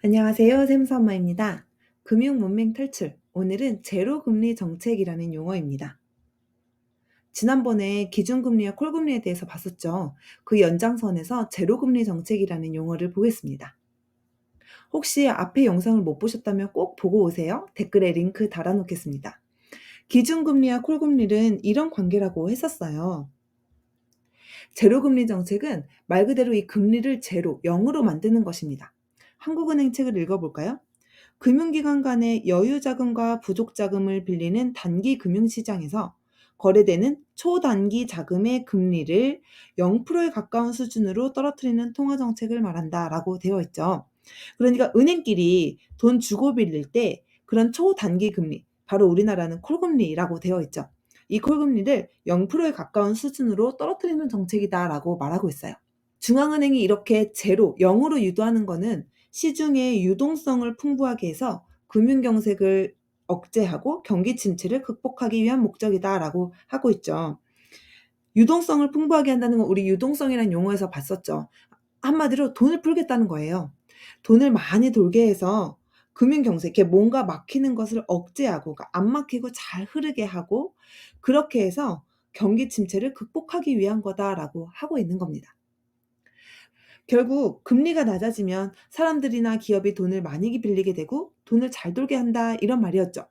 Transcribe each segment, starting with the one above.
안녕하세요. 샘서엄마입니다. 금융 문맹 탈출. 오늘은 제로 금리 정책이라는 용어입니다. 지난번에 기준금리와 콜금리에 대해서 봤었죠. 그 연장선에서 제로 금리 정책이라는 용어를 보겠습니다. 혹시 앞에 영상을 못 보셨다면 꼭 보고 오세요. 댓글에 링크 달아놓겠습니다. 기준금리와 콜금리는 이런 관계라고 했었어요. 제로금리 정책은 말 그대로 이 금리를 제로, 0으로 만드는 것입니다. 한국은행 책을 읽어볼까요? 금융기관 간의 여유자금과 부족자금을 빌리는 단기 금융시장에서 거래되는 초단기 자금의 금리를 0%에 가까운 수준으로 떨어뜨리는 통화정책을 말한다라고 되어 있죠. 그러니까 은행끼리 돈 주고 빌릴 때 그런 초단기 금리, 바로 우리나라는 콜금리라고 되어 있죠. 이 콜금리를 0%에 가까운 수준으로 떨어뜨리는 정책이다라고 말하고 있어요. 중앙은행이 이렇게 제로, 0으로 유도하는 거는 시중의 유동성을 풍부하게 해서 금융경색을 억제하고 경기 침체를 극복하기 위한 목적이다라고 하고 있죠. 유동성을 풍부하게 한다는 건 우리 유동성이라는 용어에서 봤었죠. 한마디로 돈을 풀겠다는 거예요. 돈을 많이 돌게 해서 금융경색, 이렇게 뭔가 막히는 것을 억제하고, 그러니까 안 막히고 잘 흐르게 하고, 그렇게 해서 경기 침체를 극복하기 위한 거다라고 하고 있는 겁니다. 결국 금리가 낮아지면 사람들이나 기업이 돈을 많이 빌리게 되고 돈을 잘 돌게 한다 이런 말이었죠.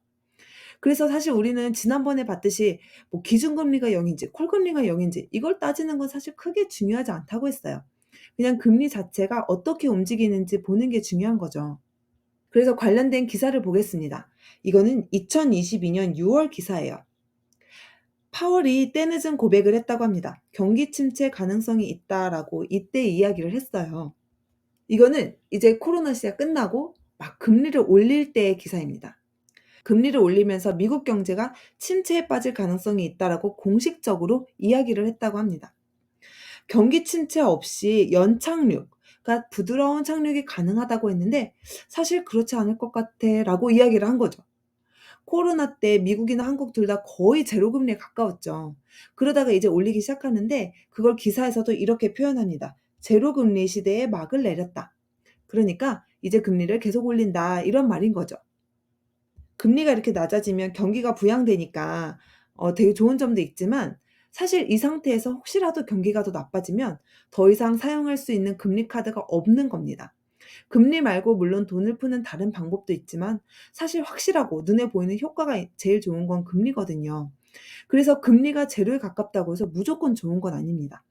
그래서 사실 우리는 지난번에 봤듯이 뭐 기준금리가 0인지 콜금리가 0인지 이걸 따지는 건 사실 크게 중요하지 않다고 했어요. 그냥 금리 자체가 어떻게 움직이는지 보는 게 중요한 거죠. 그래서 관련된 기사를 보겠습니다. 이거는 2022년 6월 기사예요. 파월이 때늦은 고백을 했다고 합니다. 경기 침체 가능성이 있다라고 이때 이야기를 했어요. 이거는 이제 코로나 시대가 끝나고 막 금리를 올릴 때의 기사입니다. 금리를 올리면서 미국 경제가 침체에 빠질 가능성이 있다라고 공식적으로 이야기를 했다고 합니다. 경기 침체 없이 연착륙, 그러니까 부드러운 착륙이 가능하다고 했는데 사실 그렇지 않을 것 같아라고 이야기를 한 거죠. 코로나 때 미국이나 한국 둘 다 거의 제로 금리에 가까웠죠. 그러다가 이제 올리기 시작하는데 그걸 기사에서도 이렇게 표현합니다. 제로 금리 시대에 막을 내렸다. 그러니까 이제 금리를 계속 올린다 이런 말인 거죠. 금리가 이렇게 낮아지면 경기가 부양되니까 되게 좋은 점도 있지만 사실 이 상태에서 혹시라도 경기가 더 나빠지면 더 이상 사용할 수 있는 금리 카드가 없는 겁니다. 금리 말고 물론 돈을 푸는 다른 방법도 있지만 사실 확실하고 눈에 보이는 효과가 제일 좋은 건 금리거든요. 그래서 금리가 제로에 가깝다고 해서 무조건 좋은 건 아닙니다.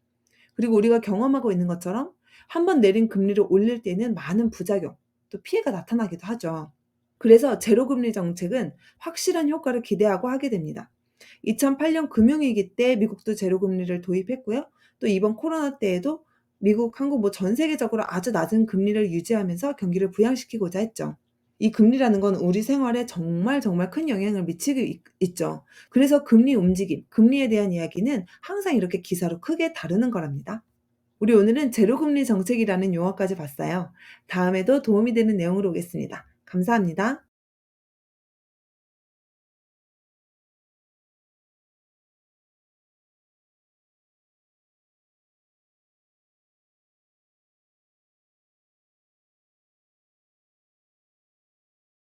그리고 우리가 경험하고 있는 것처럼 한 번 내린 금리를 올릴 때는 많은 부작용, 또 피해가 나타나기도 하죠. 그래서 제로금리 정책은 확실한 효과를 기대하고 하게 됩니다. 2008년 금융위기 때 미국도 제로금리를 도입했고요. 또 이번 코로나 때에도 미국, 한국 뭐 전 세계적으로 아주 낮은 금리를 유지하면서 경기를 부양시키고자 했죠. 이 금리라는 건 우리 생활에 정말 정말 큰 영향을 미치고 있죠. 그래서 금리 움직임, 금리에 대한 이야기는 항상 이렇게 기사로 크게 다루는 거랍니다. 우리 오늘은 제로금리 정책이라는 용어까지 봤어요. 다음에도 도움이 되는 내용으로 오겠습니다. 감사합니다.